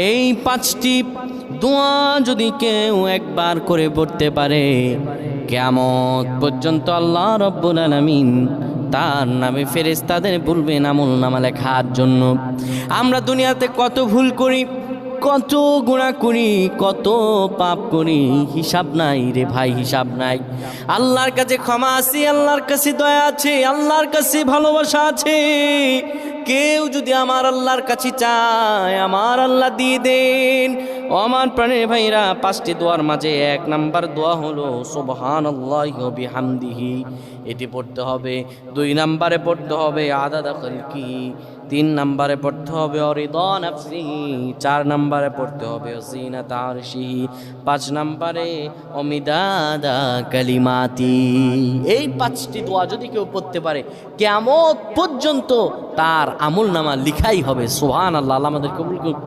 এই 5টি দোয়া যদি কেউ একবার করে পড়তে পারে, কিয়ামত পর্যন্ত আল্লাহ রাব্বুল আলামিন তার নামে ফেরেশতাদের বলবেন আমল নামা লেখার জন্য। আমরা দুনিয়াতে কত ভুল করি, কত গুনাহ করি, কত পাপ করি, হিসাব নাই রে ভাই, হিসাব নাই। আল্লাহর কাছে ক্ষমা আছে, আল্লাহর কাছে দয়া আছে, আল্লাহর কাছে ভালোবাসা আছে। কেউ যদি আমার আল্লাহর কাছে চায়, আমার আল্লাহ দিয়ে দেন। ও আমার প্রাণের ভাইরা, 5টি দোয়ার মাঝে 1 নাম্বার দোয়া হলো সুবহানাল্লাহি ওয়া বিহামদিহি, এটি পড়তে হবে। 2 নাম্বারে পড়তে হবে আদাদা খালকি, 3 নাম্বারে পড়তে হবে অরিদা নাফসিহি, 4 নাম্বারে পড়তে হবে জিনাতা আরশিহি, 5 নাম্বারে অমিদাদা কালিমাতি। এই 5টি দোয়া যদি কেউ পড়তে পারে, কিয়ামত পর্যন্ত তার আমল নামা লিখাই হবে। সুবহানাল্লাহ, আল্লাহ আমাদের কবুল করুন।